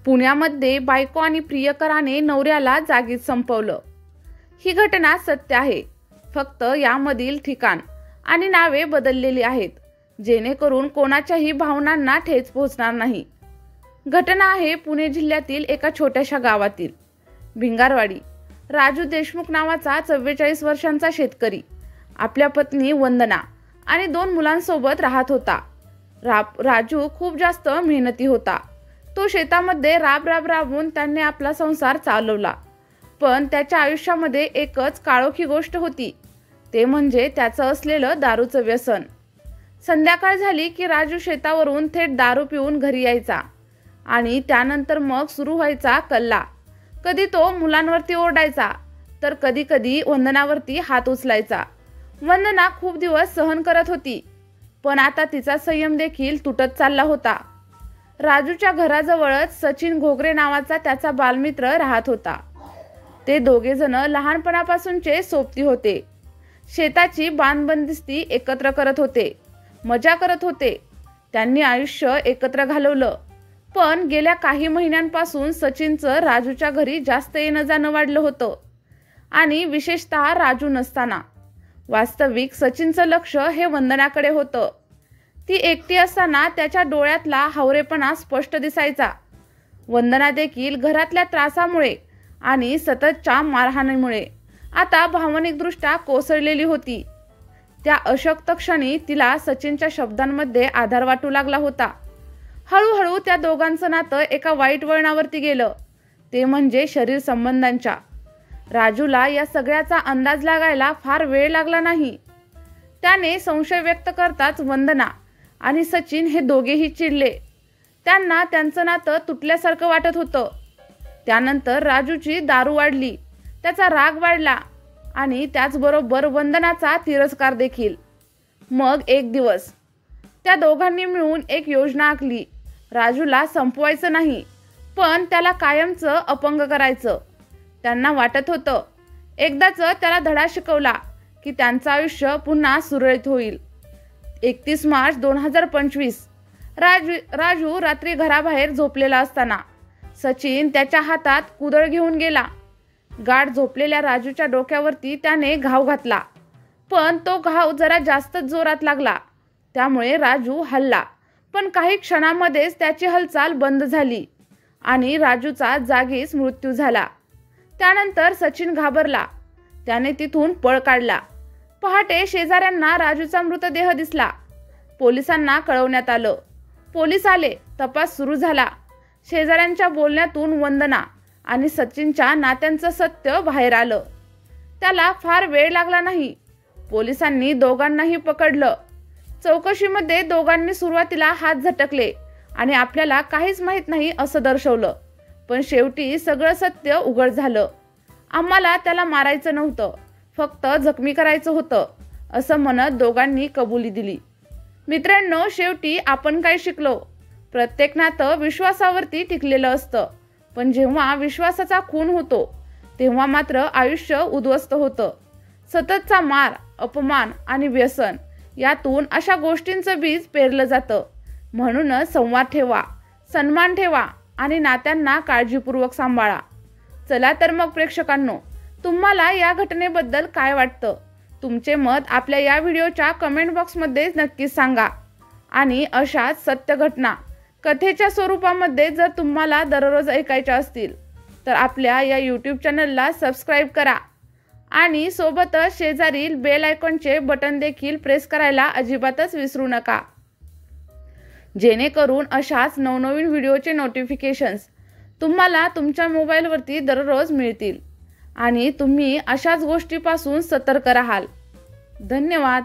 पुण्यामध्ये बायको आणि प्रियकराने नवऱ्याला जागीच संपवलं। ही घटना सत्य आहे, फक्त यामधील ठिकाण आणि नावे बदललेली आहेत, जेणेकरून कोणाच्याही भावनांना ठेच पोहोचणार नाही। घटना आहे पुणे जिल्ह्यातील एका छोट्याशा गावातील। भिंगारवाडी राजू देशमुख नावाचा 44 वर्षांचा शेतकरी आपल्या पत्नी वंदना आणि 2 मुलांसोबत राहत होता। राजू खूप जास्त मेहनती होता। तो शेतामध्ये राबून त्याने आपला संसार चालवला, पण त्याच्या आयुष्यामध्ये एकच काळोखी गोष्ट होती, ते म्हणजे त्याचं असलेलं दारूचं व्यसन। संध्याकाळ झाली की राजू शेतावरून थेट दारू पिऊन घरी यायचा आणि त्यानंतर मग सुरू व्हायचा कल्ला। कधी तो मुलांवरती ओरडायचा, तर कधी वंदनावरती हात उचलायचा। वंदना खूप दिवस सहन करत होती, पण आता तिचा संयम देखील तुटत चालला होता। राजूच्या घराजवळच सचिन घोगरे नावाचा त्याचा बालमित्र राहत होता। ते दोघे जण लहानपणापासूनचे सोबती होते। शेताची बांधबंदिस्ती एकत्र करत होते, मजा करत होते। त्यांनी आयुष्य एकत्र घालवलं, पण गेल्या काही महिन्यांपासून सचिनचं राजूच्या घरी जास्त येणं जाणं वाढलं होतं, आणि विशेषतः राजू नसताना। वास्तविक सचिनचं लक्ष हे वंदनाकडे होतं। ती एकटी असताना त्याच्या डोळ्यातला हावरेपणा स्पष्ट दिसायचा। वंदना देखील घरातल्या त्रासामुळे आणि सततच्या मारहाणीमुळे आता भावनिकदृष्ट्या कोसळलेली होती। त्या अशक्त क्षणी तिला सचिनच्या शब्दांमध्ये आधार वाटू लागला होता। हळूहळू त्या दोघांचं नातं एका वाईट वळणावरती गेलं, ते म्हणजे शरीर संबंधांच्या। राजूला या सगळ्याचा अंदाज लागायला फार वेळ लागला नाही। त्याने संशय व्यक्त करताच वंदना आणि सचिन हे दोघेही चिडले। त्यांना त्यांचं नातं तुटल्यासारखं वाटत होतं। त्यानंतर राजूची दारू वाढली, त्याचा राग वाढला आणि त्याचबरोबर वंदनाचा तिरस्कार देखील। मग एक दिवस त्या दोघांनी मिळून एक योजना आखली। राजूला संपवायचं नाही, पण त्याला कायमचं अपंग करायचं। त्यांना वाटत होतं एकदाच त्याला धडा शिकवला की त्यांचं आयुष्य पुन्हा सुरळीत होईल। 31 मार्च 2025 राजू रात्री घराबाहेर झोपलेला असताना सचिन त्याच्या हातात कुदळ घेऊन गेला। गाढ झोपलेल्या राजूच्या डोक्यावरती त्याने घाव घातला, पण तो घाव जरा जास्तच जोरात लागला। त्यामुळे राजू हलला, पण काही क्षणामध्येच त्याची हालचाल बंद झाली आणि राजूचा जागीच मृत्यू झाला। त्यानंतर सचिन घाबरला, त्याने तिथून पळ काढला। पहाटे शेजाऱ्यांना राजूचा मृतदेह दिसला। पोलिसांना कळवण्यात आलं। पोलीस आले, तपास सुरू झाला। शेजाऱ्यांच्या बोलण्यातून वंदना आणि सचिनच्या नात्यांचं सत्य बाहेर आलं। त्याला फार वेळ लागला नाही, पोलिसांनी दोघांनाही पकडलं। चौकशीमध्ये दोघांनी सुरुवातीला हात झटकले आणि आपल्याला काहीच माहीत नाही असं दर्शवलं, पण शेवटी सगळं सत्य उघड झालं। आम्हाला त्याला मारायचं नव्हतं, फक्त जखमी करायचं होतं, असं म्हणत दोघांनी कबुली दिली। मित्रांनो, शेवटी आपण काय शिकलो? प्रत्येक नातं विश्वासावरती टिकलेलं असतं, पण जेव्हा विश्वासाचा खून होतो तेव्हा मात्र आयुष्य उद्ध्वस्त होतं। सततचा मार, अपमान आणि व्यसन यातून अशा गोष्टींचं बीज पेरलं जातं। म्हणूनच संवाद ठेवा, सन्मान ठेवा आणि नात्यांना काळजीपूर्वक सांभाळा। चला तर मग प्रेक्षकांनो, तुम्हाला या घटनेबद्दल काय वाटतं? तुमचे मत आपल्या या व्हिडिओच्या कमेंट बॉक्समध्ये नक्कीच सांगा। आणि अशाच सत्य घटना कथेच्या स्वरूपामध्ये जर तुम्हाला दररोज ऐकायच्या असतील तर आपल्या या यूट्यूब चॅनलला सबस्क्राईब करा आणि सोबतच शेजारील बेल आयकॉनचे बटन देखील प्रेस करायला अजिबातच विसरू नका, जेणेकरून अशाच नवनवीन व्हिडिओचे नोटिफिकेशन्स तुम्हाला तुमच्या मोबाईलवरती दररोज मिळतील आणि तुम्ही अशाच गोष्टीपासून सतर्क राहाल। धन्यवाद।